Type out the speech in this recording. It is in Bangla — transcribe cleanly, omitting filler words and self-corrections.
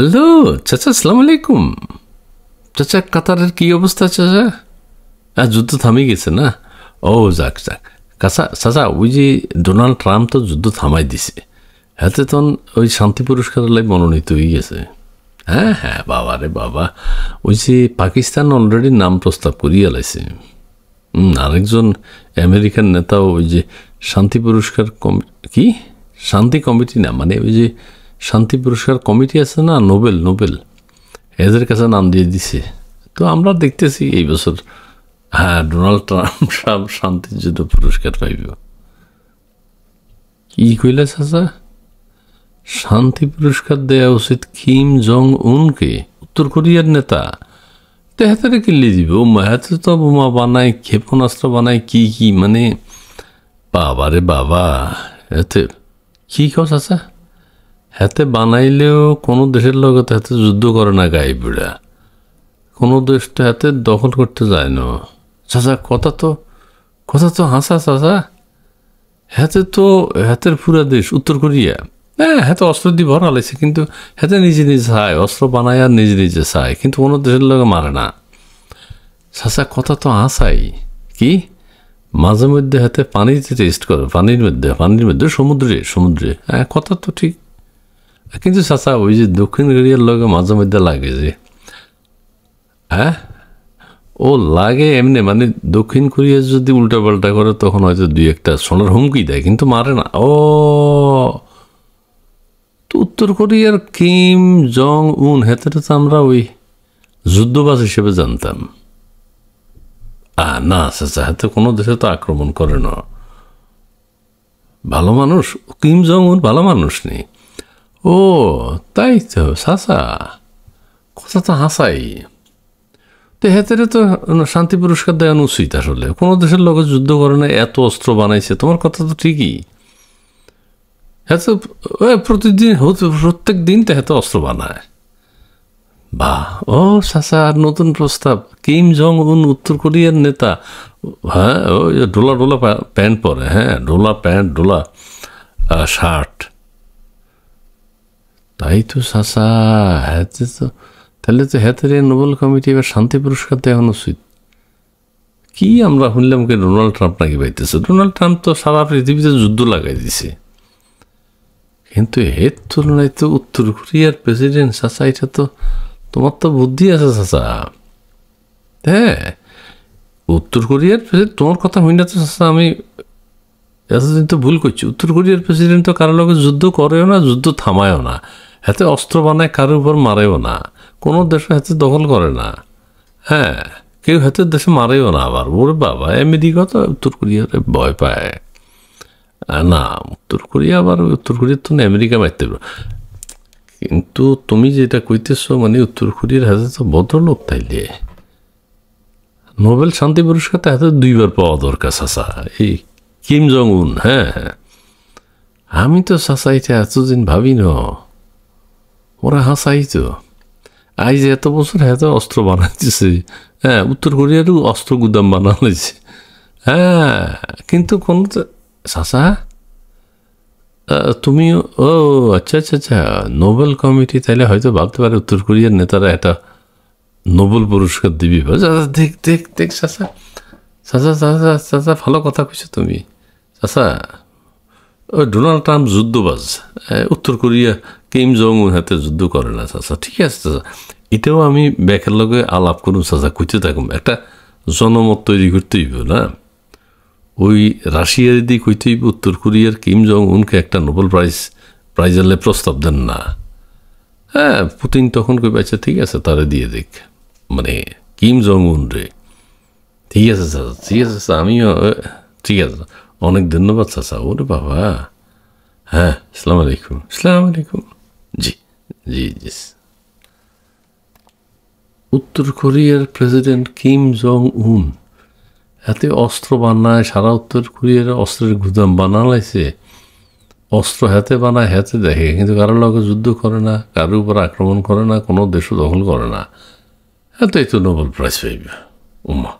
হ্যালো চাচা, আসসালামু আলাইকুম। চাচা, কাতারের কি অবস্থা চাচা? যুদ্ধ থামিয়ে গেছে না? ও যাক যাক। চাচা, ওই যে ডোনাল্ড ট্রাম্প তো যুদ্ধ থামাই দিছে, হাতে তখন ওই শান্তি পুরস্কার মনোনীত হয়ে গেছে। হ্যাঁ হ্যাঁ, বাবা রে বাবা, ওই যে পাকিস্তান অলরেডি নাম প্রস্তাব করিয়ে লাইছে। আরেকজন আমেরিকান নেতাও ওই যে শান্তি পুরস্কার কি শান্তি কমিটি না, মানে ওই যে শান্তি পুরস্কার কমিটি আছে না, নোবেল নোবেল, এদের কাছে নাম দিয়ে দিছে। তো আমরা দেখতেছি এই বছর হ্যাঁ ডোনাল্ড ট্রাম্প সব শান্তির জন্য পুরস্কার পাইব। কি কইলা চাচা? শান্তি পুরস্কার দেওয়া উচিত কিম জং উনকে, উত্তর কোরিয়ার নেতা। তো হাতে কিনলে দিব, হাতে তো বোমা বানায়, ক্ষেপণাস্ত্র বানায়, কি কি মানে বাবা রে বাবা। এতে কি কও চাচা? হাতে বানাইলেও কোনো দেশের লগত হাতে যুদ্ধ করে না গায়ে বুড়া, কোনো দেশ তো হাতে দখল করতে যায় না চাচা। কথা তো হাসা চাচা। হাতের পুরা দেশ উত্তর কোরিয়া, হ্যাঁ হাতে অস্ত্র দিয়ে ভরা লাগছে, কিন্তু হাতে নিজে নিজে চায়, অস্ত্র বানায় আর নিজে নিজে চায়, কিন্তু কোনো দেশের লোক মারে না চাচা। কথা তো হাসাই। কি মাঝে মধ্যে হাতে পানিতে টেস্ট করে, পানির মধ্যে সমুদ্রে হ্যাঁ কথা তো ঠিক। কিন্তু চাচা ওই যে দক্ষিণ কোরিয়ার লোক মাঝে মধ্যে লাগে যে, হ্যাঁ ও লাগে এমনি, মানে দক্ষিণ কোরিয়া যদি উল্টা পাল্টা করে তখন হয়তো দুই একটা সোনার হুমকি দেয়, কিন্তু মারে না। ও তো উত্তর কোরিয়ার কিম জং উন হেতে তো আমরা ওই যুদ্ধবাজ হিসেবে জানতাম। না চাচা, হাতে কোনো দেশে তো আক্রমণ করে না, ভালো মানুষ। কিম জং উন ভালো মানুষ নেই। ও তাই তো চাচা, কথা তো হাসাই। তো হেতেরে তো শান্তি পুরস্কার দেওয়া উচিত আসলে। কোনো দেশের লোক যুদ্ধ করে না, এত অস্ত্র বানাইছে, তোমার কথা তো ঠিকই। হ্যাঁ তো প্রত্যেক দিন তো এত অস্ত্র বানায়। বাহ, ও চাচা নতুন প্রস্তাব। কিম জং উন উত্তর কোরিয়ার নেতা, হ্যাঁ ওই ডোলা প্যান্ট পরে, হ্যাঁ ডোলা প্যান্ট ডোলা শার্ট। তাই তো চাচা, হাতে তো তাহলে তো হাতের নোবেল কমিটি এবার শান্তি পুরস্কার দেওয়া উচিত। কি আমরা শুনলাম কি ডোনাল্ড ট্রাম্প নাকি পাইতেছে? ডোনাল্ড ট্রাম্প তো সারা পৃথিবীতে যুদ্ধ লাগাই দিছে, কিন্তু এর তুলনায় তো উত্তর কোরিয়ার প্রেসিডেন্ট চাচা, এটা তো তোমার তো বুদ্ধি আছে চাচা। হ্যাঁ উত্তর কোরিয়ার প্রেসিডেন্ট, তোমার কথা হইনা তো চাচা, আমি এতদিন তো ভুল করছি। উত্তর কোরিয়ার প্রেসিডেন্ট তো কারোর লগে যুদ্ধ করেও না, যুদ্ধ থামায়ও না, হাতে অস্ত্র বানায়, কারোর উপর মারেও না, কোনো দেশে হাতে দখল করে না। হ্যাঁ কেউ হাতের দেশে মারেও না। আবার ওরে বাবা, আমেরিকা তো উত্তর কোরিয়ারে ভয় পায় না। উত্তর কোরিয়া তো না আমেরিকা মারতে পারবে। কিন্তু তুমি যেটা কইতেছো, মানে উত্তর কোরিয়ার হাতে তো ভদ্রলোক, তাইলে নোবেল শান্তি পুরস্কার তো হাতে 2বার পাওয়া দরকার চাচা, এই কিম জং উন। হ্যাঁ হ্যাঁ, আমি তো চাচা এটা এতদিন ভাবি ন, ওরা হাসাই তো। আই যে এত বছর এত অস্ত্র বানাইতেছে, হ্যাঁ উত্তর কোরিয়ারও অস্ত্র গুদাম বানাইছে। হ্যাঁ কিন্তু কোন চাচা তুমি, ও আচ্ছা আচ্ছা আচ্ছা, নোবেল কমিটি তাইলে হয়তো ভাবতে পারে উত্তর কোরিয়ার নেতারা একটা নোবেল পুরস্কার দিবি। দেখ দেখ দেখ চাচা, চাচা ভালো কথা কইছো তুমি চাচা। ওই ডোনাল্ড ট্রাম্প যুদ্ধবাজ, উত্তর কোরিয়া কিম জং উন হাতে যুদ্ধ করে না চাচা। ঠিক আছে চাচা, এটাও আমি ব্যাকের লগে আলাপ করুন চাচা, কইতে থাকুন, একটা জনমত তৈরি করতে হইব না। ওই রাশিয়ার দিকে কইতে হইব উত্তর কোরিয়ার কিম জং উনকে একটা নোবেল প্রাইজের প্রস্তাব দেন না। হ্যাঁ পুতিন তখন কই পাইছে, ঠিক আছে তারে দিয়ে দেখ, মানে কিম জং উন রে। ঠিক আছে চাচা, ঠিক আছে চাচা, আমিও ঠিক আছে, অনেক ধন্যবাদ চাচা। ওরে বাবা, হ্যাঁ আসসালামু আলাইকুম। জি জি জি। উত্তর কোরিয়ার প্রেসিডেন্ট কিম জং উন হাতে অস্ত্র বানায়, সারা উত্তর কোরিয়ার অস্ত্রের গুদাম বানালাইছে। অস্ত্র হাতে বানায়, হাতে দেখে, কিন্তু কারোর লগে যুদ্ধ করে না, কারোর উপর আক্রমণ করে না, কোনো দেশও দখল করে না। এতই তো নোবেল প্রাইজ পাইবে উম্মা।